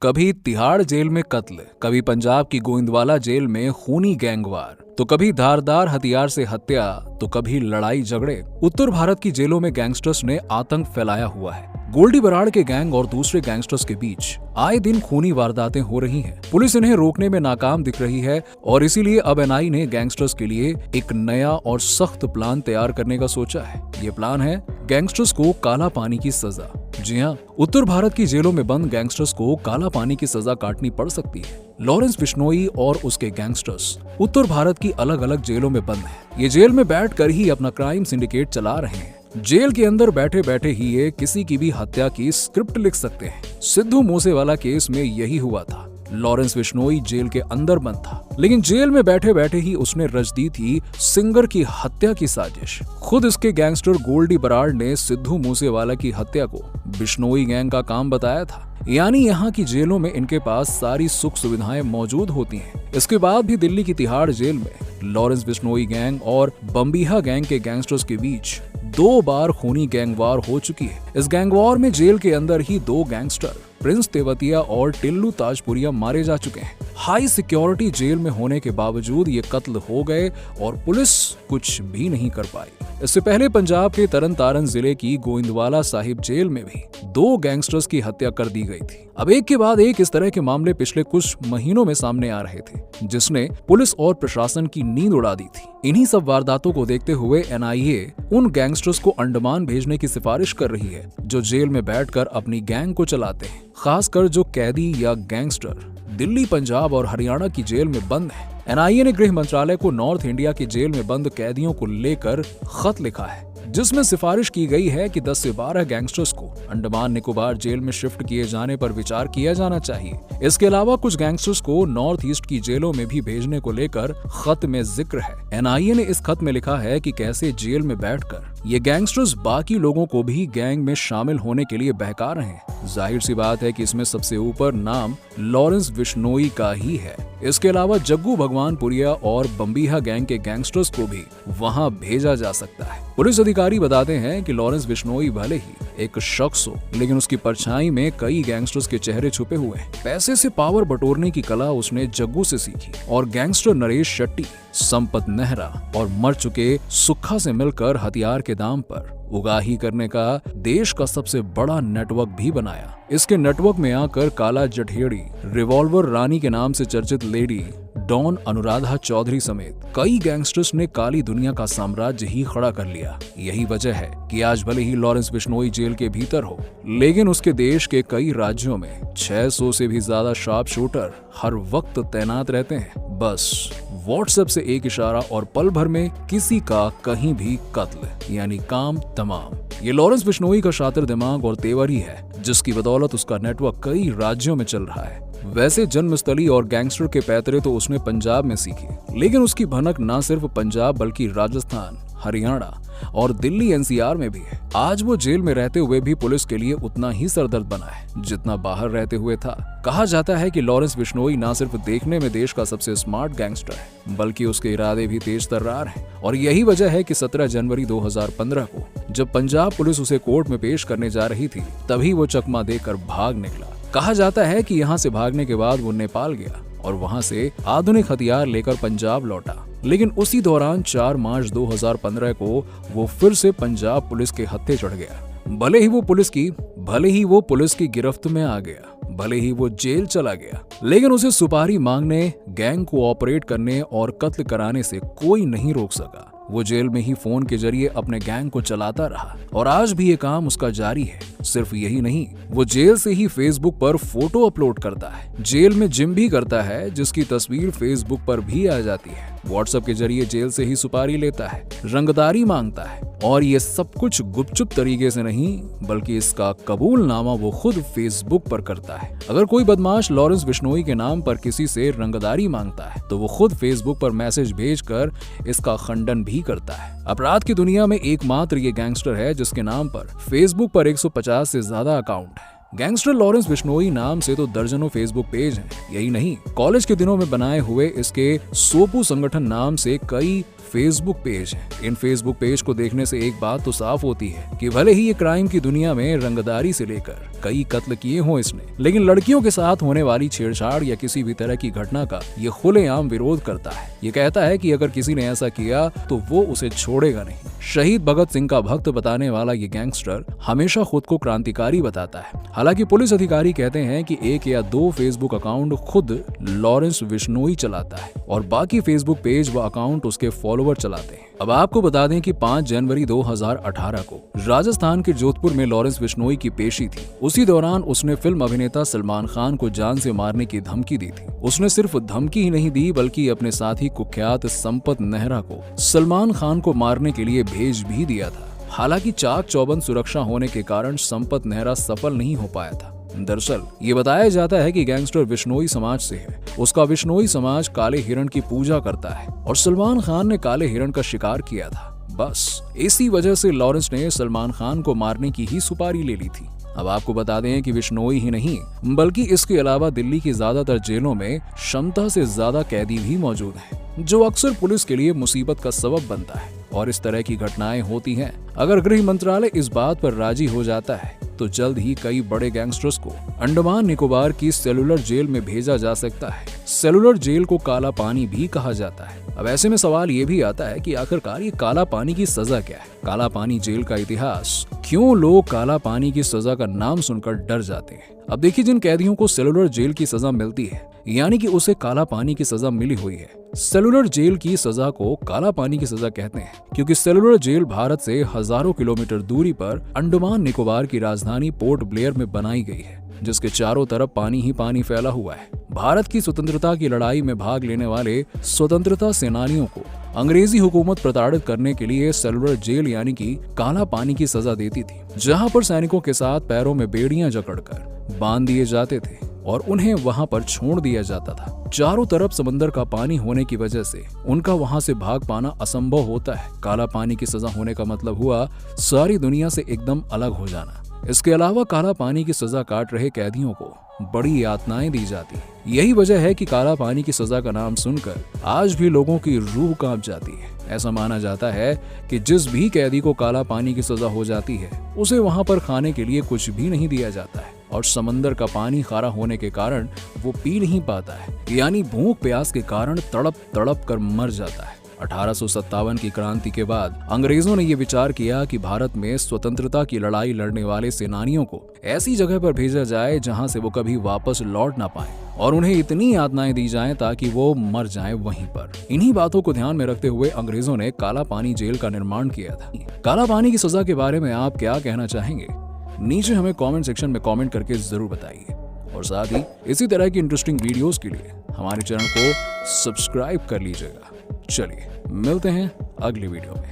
कभी तिहाड़ जेल में कत्ल, कभी पंजाब की गोविंदवाला जेल में खूनी गैंगवार, तो कभी धारदार हथियार से हत्या, तो कभी लड़ाई झगड़े। उत्तर भारत की जेलों में गैंगस्टर्स ने आतंक फैलाया हुआ है। गोल्डी बराड़ के गैंग और दूसरे गैंगस्टर्स के बीच आए दिन खूनी वारदातें हो रही हैं। पुलिस इन्हें रोकने में नाकाम दिख रही है और इसीलिए अब एनआई ने गैंगस्टर्स के लिए एक नया और सख्त प्लान तैयार करने का सोचा है। ये प्लान है गैंगस्टर्स को काला पानी की सजा। जी हाँ, उत्तर भारत की जेलों में बंद गैंगस्टर्स को काला पानी की सजा काटनी पड़ सकती है। लॉरेंस बिश्नोई और उसके गैंगस्टर्स उत्तर भारत की अलग अलग जेलों में बंद हैं। ये जेल में बैठकर ही अपना क्राइम सिंडिकेट चला रहे हैं। जेल के अंदर बैठे बैठे ही ये किसी की भी हत्या की स्क्रिप्ट लिख सकते हैं। सिद्धू मूसेवाला केस में यही हुआ था। लॉरेंस बिश्नोई जेल के अंदर बंद था, लेकिन जेल में बैठे बैठे ही उसने रच दी थी सिंगर की हत्या की साजिश। खुद इसके गैंगस्टर गोल्डी बराड़ ने सिद्धू मूसेवाला की हत्या को बिश्नोई गैंग का काम बताया था। यानी यहाँ की जेलों में इनके पास सारी सुख सुविधाएं मौजूद होती हैं। इसके बाद भी दिल्ली की तिहाड़ जेल में लॉरेंस बिश्नोई गैंग और बम्बीहा गैंग के गैंगस्टर्स के बीच 2 बार खूनी गैंगवार हो चुकी है। इस गैंगवार में जेल के अंदर ही 2 गैंगस्टर प्रिंस तेवतिया और टिल्लू ताजपुरिया मारे जा चुके हैं। हाई सिक्योरिटी जेल में होने के बावजूद ये कत्ल हो गए और पुलिस कुछ भी नहीं कर पाई। इससे पहले पंजाब के तरन तारन जिले की गोविंदवाला साहिब जेल में भी 2 गैंगस्टर्स की हत्या कर दी गई थी। अब एक के बाद एक इस तरह के मामले पिछले कुछ महीनों में सामने आ रहे थे, जिसने पुलिस और प्रशासन की नींद उड़ा दी थी। इन्हीं सब वारदातों को देखते हुए एनआईए उन गैंगस्टर्स को अंडमान भेजने की सिफारिश कर रही है जो जेल में बैठकर अपनी गैंग को चलाते हैं। खासकर जो कैदी या गैंगस्टर दिल्ली, पंजाब और हरियाणा की जेल में बंद है। एनआईए ने गृह मंत्रालय को नॉर्थ इंडिया की जेल में बंद कैदियों को लेकर खत लिखा है, जिसमें सिफारिश की गई है कि 10 से 12 गैंगस्टर्स को अंडमान निकोबार जेल में शिफ्ट किए जाने पर विचार किया जाना चाहिए। इसके अलावा कुछ गैंगस्टर्स को नॉर्थ ईस्ट की जेलों में भी भेजने को लेकर खत में जिक्र है। एनआईए ने इस खत में लिखा है कि कैसे जेल में बैठकर ये गैंगस्टर्स बाकी लोगों को भी गैंग में शामिल होने के लिए बहका रहे हैं। जाहिर सी बात है कि इसमें सबसे ऊपर नाम लॉरेंस बिश्नोई का ही है। इसके अलावा जग्गू भगवानपुरिया और बम्बीहा गैंग के गैंगस्टर्स को भी वहां भेजा जा सकता है। पुलिस अधिकारी बताते हैं कि लॉरेंस बिश्नोई भले ही एक शख्स हो, लेकिन उसकी परछाई में कई गैंगस्टर्स के चेहरे छुपे हुए हैं। पैसे से पावर बटोरने की कला उसने जग्गू से सीखी और गैंगस्टर नरेश शेट्टी, संपत नेहरा और मर चुके सुक्खा से मिलकर हथियार के दाम पर उगाही करने का देश का सबसे बड़ा नेटवर्क भी बनाया। इसके नेटवर्क में आकर काला जठेड़ी, रिवॉल्वर रानी के नाम से चर्चित लेडी डॉन अनुराधा चौधरी समेत कई गैंगस्टर्स ने काली दुनिया का साम्राज्य ही खड़ा कर लिया। यही वजह है कि आज भले ही लॉरेंस बिश्नोई जेल के भीतर हो, लेकिन उसके देश के कई राज्यों में 600 से भी ज्यादा शार्प शूटर हर वक्त तैनात रहते हैं। बस व्हाट्सएप से एक इशारा और पल भर में किसी का कहीं भी कत्ल, यानी काम तमाम। ये लॉरेंस बिश्नोई का शातिर दिमाग और तेवर ही है, जिसकी बदौलत उसका नेटवर्क कई राज्यों में चल रहा है। वैसे जन्मस्थली और गैंगस्टर के पैतरे तो उसने पंजाब में सीखे, लेकिन उसकी भनक न सिर्फ पंजाब बल्कि राजस्थान, हरियाणा और दिल्ली एनसीआर में भी है। आज वो जेल में रहते हुए भी पुलिस के लिए उतना ही सरदर्द बना है जितना बाहर रहते हुए था। कहा जाता है कि लॉरेंस बिश्नोई न सिर्फ देखने में देश का सबसे स्मार्ट गैंगस्टर है, बल्कि उसके इरादे भी तेज तर्रार हैं। और यही वजह है कि 17 जनवरी 2015 को जब पंजाब पुलिस उसे कोर्ट में पेश करने जा रही थी, तभी वो चकमा देकर भाग निकला। कहा जाता है कि यहाँ से भागने के बाद वो नेपाल गया और वहाँ से आधुनिक हथियार लेकर पंजाब लौटा। लेकिन उसी दौरान 4 मार्च 2015 को वो फिर से पंजाब पुलिस के हत्थे चढ़ गया। भले ही वो पुलिस की गिरफ्त में आ गया, भले ही वो जेल चला गया, लेकिन उसे सुपारी मांगने, गैंग को ऑपरेट करने और कत्ल कराने से कोई नहीं रोक सका। वो जेल में ही फोन के जरिए अपने गैंग को चलाता रहा और आज भी ये काम उसका जारी है। सिर्फ यही नहीं, वो जेल से ही फेसबुक पर फोटो अपलोड करता है। जेल में जिम भी करता है, जिसकी तस्वीर फेसबुक पर भी आ जाती है। व्हाट्सएप के जरिए जेल से ही सुपारी लेता है, रंगदारी मांगता है और ये सब कुछ गुपचुप तरीके से नहीं, बल्कि इसका कबूलनामा वो खुद फेसबुक पर करता है। अगर कोई बदमाश लॉरेंस बिश्नोई के नाम पर किसी से रंगदारी मांगता है, तो वो खुद फेसबुक पर मैसेज भेजकर इसका खंडन भी करता है। अपराध की दुनिया में एकमात्र ये गैंगस्टर है जिसके नाम पर फेसबुक पर 150 से ज्यादा अकाउंट है। गैंगस्टर लॉरेंस बिश्नोई नाम से तो दर्जनों फेसबुक पेज हैं। यही नहीं, कॉलेज के दिनों में बनाए हुए इसके सोपू संगठन नाम से कई फेसबुक पेज है। इन फेसबुक पेज को देखने से एक बात तो साफ होती है कि भले ही ये क्राइम की दुनिया में रंगदारी से लेकर कई कत्ल किए हों इसने, लेकिन लड़कियों के साथ होने वाली छेड़छाड़ या किसी भी तरह की घटना का ये खुलेआम विरोध करता है। ये कहता है कि अगर किसी ने ऐसा किया तो वो उसे छोड़ेगा नहीं। शहीद भगत सिंह का भक्त बताने वाला ये गैंगस्टर हमेशा खुद को क्रांतिकारी बताता है। हालांकि पुलिस अधिकारी कहते हैं कि 1 या 2 फेसबुक अकाउंट खुद लॉरेंस बिश्नोई चलाता है और बाकी फेसबुक पेज व अकाउंट उसके फॉलोअर चलाते हैं। अब आपको बता दें कि 5 जनवरी 2018 को राजस्थान के जोधपुर में लॉरेंस बिश्नोई की पेशी थी। उसी दौरान उसने फिल्म अभिनेता सलमान खान को जान से मारने की धमकी दी थी। उसने सिर्फ धमकी ही नहीं दी बल्कि अपने साथी कुख्यात संपत नेहरा को सलमान खान को मारने के लिए भेज भी दिया था। हालांकि चाक चौबंद सुरक्षा होने के कारण संपत नेहरा सफल नहीं हो पाया था। दरअसल ये बताया जाता है कि गैंगस्टर बिश्नोई समाज से है। उसका बिश्नोई समाज काले हिरण की पूजा करता है और सलमान खान ने काले हिरण का शिकार किया था। बस इसी वजह से लॉरेंस ने सलमान खान को मारने की ही सुपारी ले ली थी। अब आपको बता दें कि बिश्नोई ही नहीं बल्कि इसके अलावा दिल्ली की ज्यादातर जेलों में क्षमता से ज्यादा कैदी भी मौजूद हैं, जो अक्सर पुलिस के लिए मुसीबत का सबब बनता है और इस तरह की घटनाएं होती हैं। अगर गृह मंत्रालय इस बात पर राजी हो जाता है तो जल्द ही कई बड़े गैंगस्टर्स को अंडमान निकोबार की सेलुलर जेल में भेजा जा सकता है। सेलुलर जेल को काला पानी भी कहा जाता है। अब ऐसे में सवाल ये भी आता है कि आखिरकार ये काला पानी की सजा क्या है? काला पानी जेल का इतिहास, क्यों लोग काला पानी की सजा का नाम सुनकर डर जाते हैं? अब देखिए, जिन कैदियों को सेलुलर जेल की सजा मिलती है यानी कि उसे काला पानी की सजा मिली हुई है, सेलुलर जेल की सजा को काला पानी की सजा कहते हैं क्योंकि सेलुलर जेल भारत से हजारों किलोमीटर दूरी पर अंडमान निकोबार की राजधानी पोर्ट ब्लेयर में बनाई गई है, जिसके चारों तरफ पानी ही पानी फैला हुआ है। भारत की स्वतंत्रता की लड़ाई में भाग लेने वाले स्वतंत्रता सेनानियों को अंग्रेजी हुकूमत प्रताड़ित करने के लिए सेलुलर जेल यानी कि काला पानी की सजा देती थी, जहां पर सैनिकों के साथ पैरों में बेड़ियां जकड़कर बांध दिए जाते थे और उन्हें वहां पर छोड़ दिया जाता था। चारों तरफ समंदर का पानी होने की वजह से उनका वहां से भाग पाना असंभव होता है। काला पानी की सजा होने का मतलब हुआ सारी दुनिया से एकदम अलग हो जाना। इसके अलावा काला पानी की सजा काट रहे कैदियों को बड़ी यातनाएं दी जाती है। यही वजह है कि काला पानी की सजा का नाम सुनकर आज भी लोगों की रूह कांप जाती है। ऐसा माना जाता है कि जिस भी कैदी को काला पानी की सजा हो जाती है उसे वहां पर खाने के लिए कुछ भी नहीं दिया जाता है और समंदर का पानी खारा होने के कारण वो पी नहीं पाता है, यानी भूख प्यास के कारण तड़प तड़प कर मर जाता है। 1857 की क्रांति के बाद अंग्रेजों ने ये विचार किया कि भारत में स्वतंत्रता की लड़ाई लड़ने वाले सेनानियों को ऐसी जगह पर भेजा जाए जहां से वो कभी वापस लौट ना पाए और उन्हें इतनी यातनाएं दी जाएं ताकि वो मर जाएं वहीं पर। इन्हीं बातों को ध्यान में रखते हुए अंग्रेजों ने काला पानी जेल का निर्माण किया था। काला पानी की सजा के बारे में आप क्या कहना चाहेंगे? नीचे हमें कमेंट सेक्शन में कमेंट करके जरूर बताइए और साथ ही इसी तरह की इंटरेस्टिंग वीडियोस के लिए हमारे चैनल को सब्सक्राइब कर लीजिएगा। चलिए मिलते हैं अगली वीडियो में।